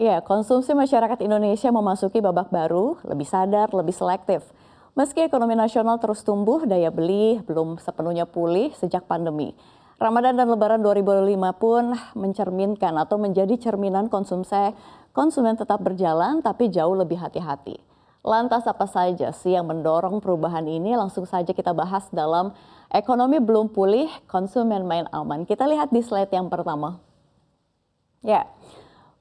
Ya, konsumsi masyarakat Indonesia memasuki babak baru, lebih sadar, lebih selektif. Meski ekonomi nasional terus tumbuh, daya beli belum sepenuhnya pulih sejak pandemi. Ramadan dan Lebaran 2005 pun mencerminkan atau menjadi cerminan konsumen tetap berjalan tapi jauh lebih hati-hati. Lantas apa saja sih yang mendorong perubahan ini? Langsung saja kita bahas dalam ekonomi belum pulih, konsumen main aman. Kita lihat di slide yang pertama. Ya,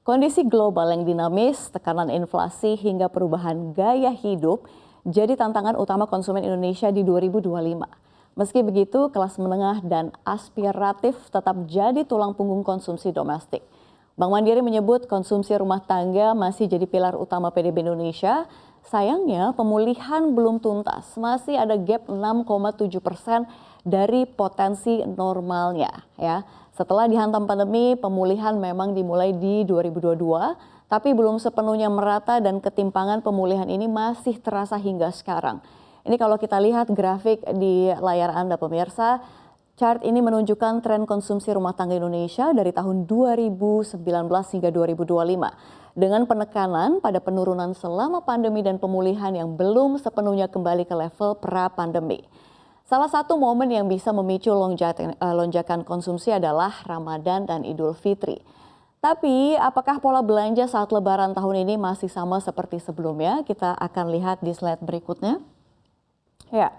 kondisi global yang dinamis, tekanan inflasi hingga perubahan gaya hidup jadi tantangan utama konsumen Indonesia di 2025. Meski begitu, kelas menengah dan aspiratif tetap jadi tulang punggung konsumsi domestik. Bank Mandiri menyebut konsumsi rumah tangga masih jadi pilar utama PDB Indonesia. Sayangnya pemulihan belum tuntas, masih ada gap 6,7% dari potensi normalnya. Ya, setelah dihantam pandemi, pemulihan memang dimulai di 2022, tapi belum sepenuhnya merata dan ketimpangan pemulihan ini masih terasa hingga sekarang. Ini kalau kita lihat grafik di layar Anda pemirsa, chart ini menunjukkan tren konsumsi rumah tangga Indonesia dari tahun 2019 hingga 2025. Dengan penekanan pada penurunan selama pandemi dan pemulihan yang belum sepenuhnya kembali ke level pra-pandemi. Salah satu momen yang bisa memicu lonjakan konsumsi adalah Ramadan dan Idul Fitri. Tapi apakah pola belanja saat Lebaran tahun ini masih sama seperti sebelumnya? Kita akan lihat di slide berikutnya. Ya,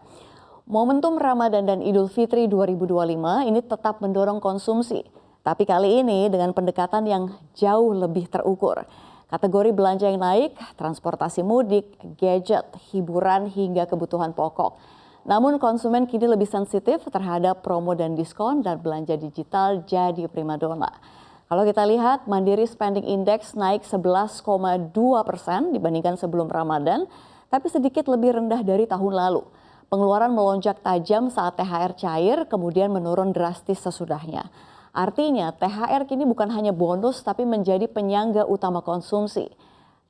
momentum Ramadan dan Idul Fitri 2025 ini tetap mendorong konsumsi. Tapi kali ini dengan pendekatan yang jauh lebih terukur. Kategori belanja yang naik, transportasi mudik, gadget, hiburan hingga kebutuhan pokok. Namun konsumen kini lebih sensitif terhadap promo dan diskon dan belanja digital jadi primadona. Kalau kita lihat Mandiri Spending Index naik 11,2% dibandingkan sebelum Ramadan, tapi sedikit lebih rendah dari tahun lalu. Pengeluaran melonjak tajam saat THR cair, kemudian menurun drastis sesudahnya. Artinya THR kini bukan hanya bonus tapi menjadi penyangga utama konsumsi.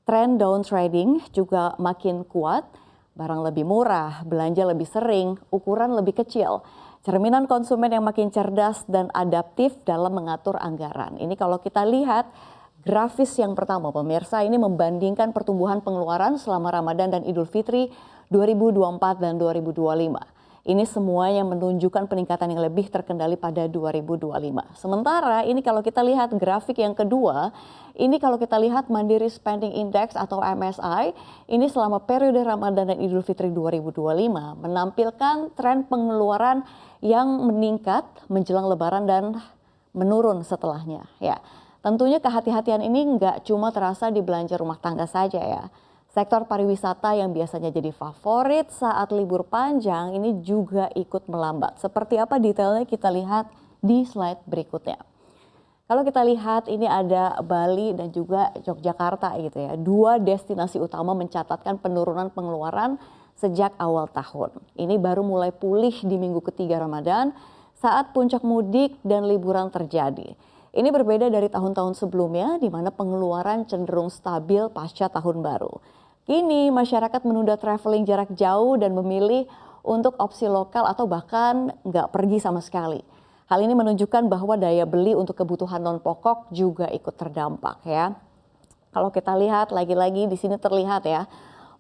Tren down trading juga makin kuat, barang lebih murah, belanja lebih sering, ukuran lebih kecil. Cerminan konsumen yang makin cerdas dan adaptif dalam mengatur anggaran. Ini kalau kita lihat grafis yang pertama pemirsa, ini membandingkan pertumbuhan pengeluaran selama Ramadan dan Idul Fitri 2024 dan 2025. Ini semuanya menunjukkan peningkatan yang lebih terkendali pada 2025. Sementara ini kalau kita lihat grafik yang kedua, ini kalau kita lihat Mandiri Spending Index atau MSI, ini selama periode Ramadan dan Idul Fitri 2025 menampilkan tren pengeluaran yang meningkat menjelang Lebaran dan menurun setelahnya. Ya, tentunya kehati-hatian ini nggak cuma terasa di belanja rumah tangga saja ya. Sektor pariwisata yang biasanya jadi favorit saat libur panjang ini juga ikut melambat. Seperti apa detailnya kita lihat di slide berikutnya. Kalau kita lihat ini ada Bali dan juga Yogyakarta gitu ya. Dua destinasi utama mencatatkan penurunan pengeluaran sejak awal tahun. Ini baru mulai pulih di minggu ketiga Ramadan saat puncak mudik dan liburan terjadi. Ini berbeda dari tahun-tahun sebelumnya di mana pengeluaran cenderung stabil pasca tahun baru. Kini masyarakat menunda traveling jarak jauh dan memilih untuk opsi lokal atau bahkan nggak pergi sama sekali. Hal ini menunjukkan bahwa daya beli untuk kebutuhan non pokok juga ikut terdampak ya. Kalau kita lihat lagi-lagi di sini terlihat ya,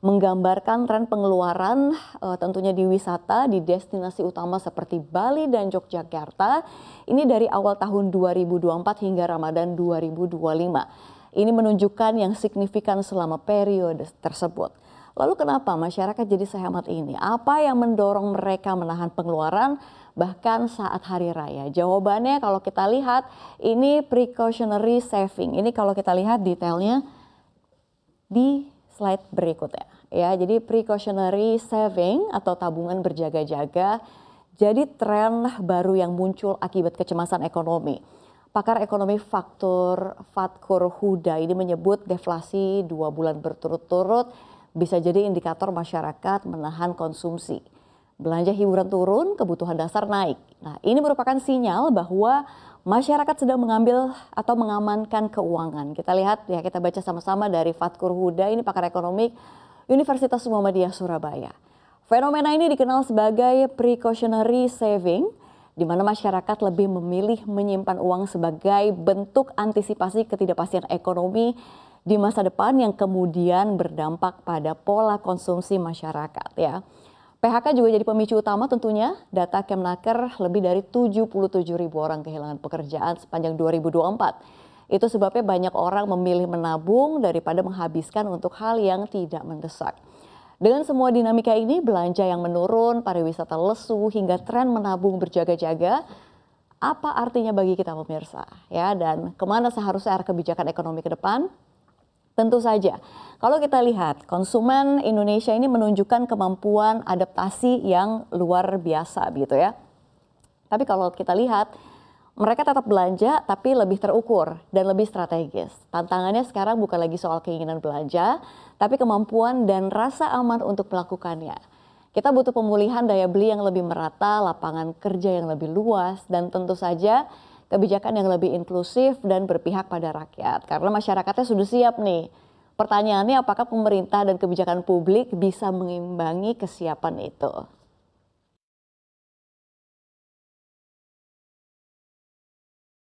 menggambarkan tren pengeluaran tentunya di wisata di destinasi utama seperti Bali dan Yogyakarta. Ini dari awal tahun 2024 hingga Ramadan 2025. Ini menunjukkan yang signifikan selama periode tersebut. Lalu kenapa masyarakat jadi sehemat ini? Apa yang mendorong mereka menahan pengeluaran bahkan saat hari raya? Jawabannya kalau kita lihat ini precautionary saving. Ini kalau kita lihat detailnya di slide berikutnya. Ya, jadi precautionary saving atau tabungan berjaga-jaga jadi tren baru yang muncul akibat kecemasan ekonomi. Pakar ekonomi Fatkur Huda ini menyebut deflasi 2 bulan berturut-turut bisa jadi indikator masyarakat menahan konsumsi. Belanja hiburan turun, kebutuhan dasar naik. Nah, ini merupakan sinyal bahwa masyarakat sedang mengambil atau mengamankan keuangan. Kita lihat ya, kita baca sama-sama dari Fatkur Huda, ini pakar ekonomi Universitas Muhammadiyah Surabaya. Fenomena ini dikenal sebagai precautionary saving, di mana masyarakat lebih memilih menyimpan uang sebagai bentuk antisipasi ketidakpastian ekonomi di masa depan yang kemudian berdampak pada pola konsumsi masyarakat ya. PHK juga jadi pemicu utama tentunya. Data Kemnaker lebih dari 77.000 orang kehilangan pekerjaan sepanjang 2024. Itu sebabnya banyak orang memilih menabung daripada menghabiskan untuk hal yang tidak mendesak. Dengan semua dinamika ini, belanja yang menurun, pariwisata lesu, hingga tren menabung berjaga-jaga, apa artinya bagi kita pemirsa? Ya, dan kemana seharusnya arah kebijakan ekonomi ke depan? Tentu saja, kalau kita lihat konsumen Indonesia ini menunjukkan kemampuan adaptasi yang luar biasa gitu ya. Tapi kalau kita lihat, mereka tetap belanja tapi lebih terukur dan lebih strategis. Tantangannya sekarang bukan lagi soal keinginan belanja, tapi kemampuan dan rasa aman untuk melakukannya. Kita butuh pemulihan daya beli yang lebih merata, lapangan kerja yang lebih luas, dan tentu saja kebijakan yang lebih inklusif dan berpihak pada rakyat. Karena masyarakatnya sudah siap nih. Pertanyaannya apakah pemerintah dan kebijakan publik bisa mengimbangi kesiapan itu?